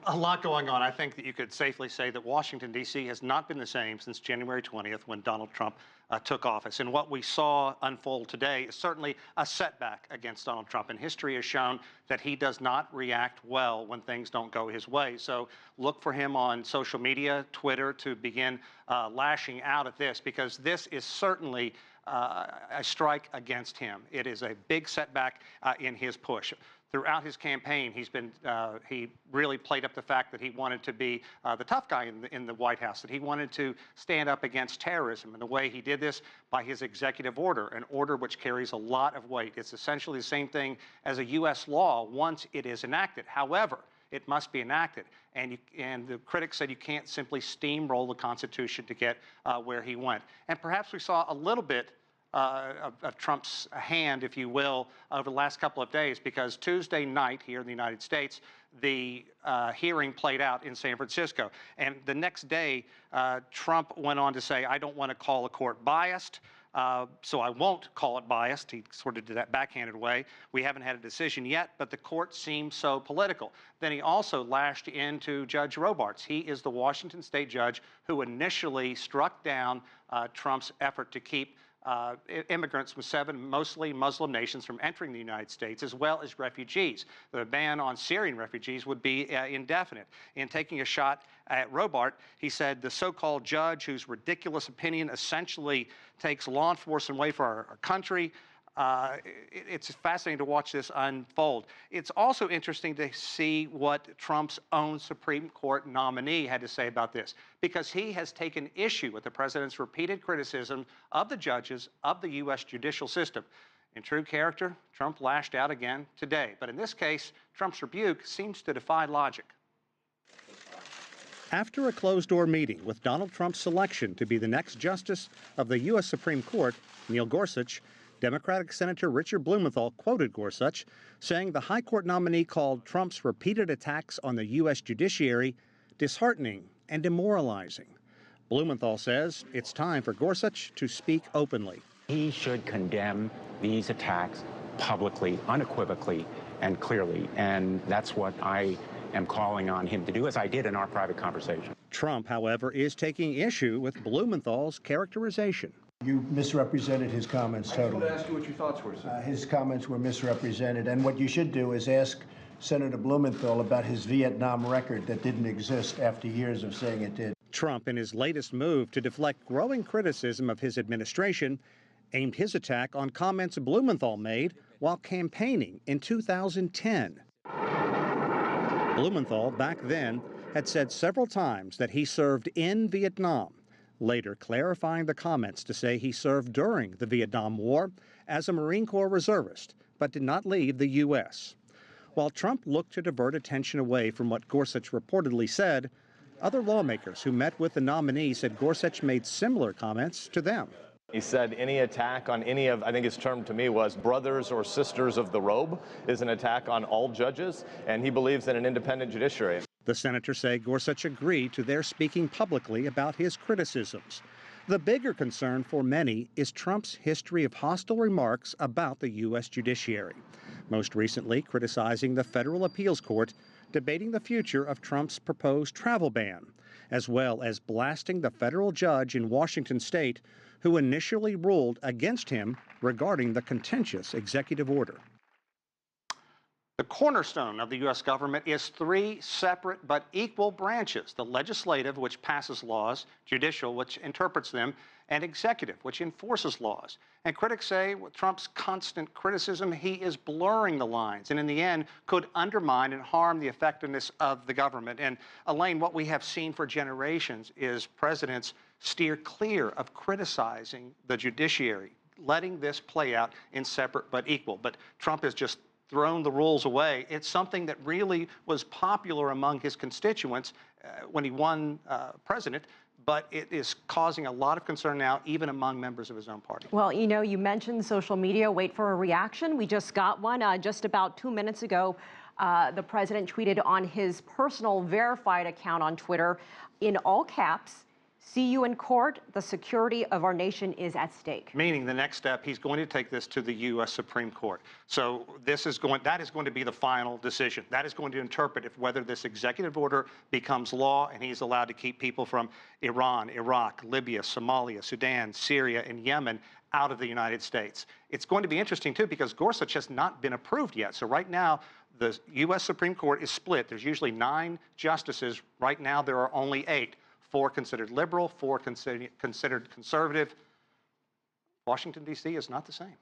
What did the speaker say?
A lot going on. I think that you could safely say that Washington, D.C. has not been the same since January 20th when Donald Trump took office. And what we saw unfold today is certainly a setback against Donald Trump. And history has shown that he does not react well when things don't go his way. So look for him on social media, Twitter, to begin lashing out at this, because this is certainly a strike against him. It is a big setback in his push. Throughout his campaign, he really played up the fact that he wanted to be the tough guy in the White House, that he wanted to stand up against terrorism. And the way he did this, by his executive order, an order which carries a lot of weight. It's essentially the same thing as a U.S. law once it is enacted. However, it must be enacted. And the critics said you can't simply steamroll the Constitution to get where he went. And perhaps we saw a little bit of Trump's hand, if you will, over the last couple of days, because Tuesday night here in the United States, the hearing played out in San Francisco. And the next day, Trump went on to say, I don't want to call a court biased, so I won't call it biased. He sort of did that backhanded way. We haven't had a decision yet, but the court seems so political. Then he also lashed into Judge Robarts. He is the Washington state judge who initially struck down Trump's effort to keep immigrants from 7 mostly Muslim nations from entering the United States, as well as refugees. The ban on Syrian refugees would be indefinite. In taking a shot at Robart, he said the so-called judge whose ridiculous opinion essentially takes law enforcement away from our country. It's fascinating to watch this unfold. It's also interesting to see what Trump's own Supreme Court nominee had to say about this, because he has taken issue with the president's repeated criticism of the judges of the U.S. judicial system. In true character, Trump lashed out again today. But in this case, Trump's rebuke seems to defy logic. After a closed-door meeting with Donald Trump's selection to be the next justice of the U.S. Supreme Court, Neil Gorsuch, Democratic Senator Richard Blumenthal quoted Gorsuch, saying the High Court nominee called Trump's repeated attacks on the U.S. judiciary disheartening and demoralizing. Blumenthal says it's time for Gorsuch to speak openly. He should condemn these attacks publicly, unequivocally, and clearly, and that's what I am calling on him to do, as I did in our private conversation. Trump, however, is taking issue with Blumenthal's characterization. You misrepresented his comments totally. I wanted to ask you what your thoughts were, sir. His comments were misrepresented, and what you should do is ask Senator Blumenthal about his Vietnam record that didn't exist after years of saying it did. Trump, in his latest move to deflect growing criticism of his administration, aimed his attack on comments Blumenthal made while campaigning in 2010. Blumenthal, back then, had said several times that he served in Vietnam, later clarifying the comments to say he served during the Vietnam War as a Marine Corps reservist, but did not leave the U.S. While Trump looked to divert attention away from what Gorsuch reportedly said, other lawmakers who met with the nominee said Gorsuch made similar comments to them. He said any attack on any of, I think his term to me was brothers or sisters of the robe, is an attack on all judges, and he believes in an independent judiciary. The senators say Gorsuch agreed to their speaking publicly about his criticisms. The bigger concern for many is Trump's history of hostile remarks about the U.S. judiciary, most recently criticizing the Federal Appeals Court, debating the future of Trump's proposed travel ban, as well as blasting the federal judge in Washington state who initially ruled against him regarding the contentious executive order. The cornerstone of the U.S. government is 3 separate but equal branches: the legislative, which passes laws, judicial, which interprets them, and executive, which enforces laws. And critics say with Trump's constant criticism, he is blurring the lines and in the end could undermine and harm the effectiveness of the government. And Elaine, what we have seen for generations is presidents steer clear of criticizing the judiciary, letting this play out in separate but equal. But Trump has just thrown the rules away. It's something that really was popular among his constituents when he won president, but it is causing a lot of concern now, even among members of his own party. Well, you know, you mentioned social media. Wait for a reaction. We just got one just about 2 minutes ago. The president tweeted on his personal verified account on Twitter in all caps, see you in court. The security of our nation is at stake. Meaning the next step, he's going to take this to the U.S. Supreme Court. So that is going to be the final decision. That is going to interpret whether this executive order becomes law and he's allowed to keep people from Iran, Iraq, Libya, Somalia, Sudan, Syria, and Yemen out of the United States. It's going to be interesting, too, because Gorsuch has not been approved yet. So right now, the U.S. Supreme Court is split. There's usually 9 justices. Right now, there are only 8. 4 considered liberal, 4 considered conservative. Washington, D.C. is not the same.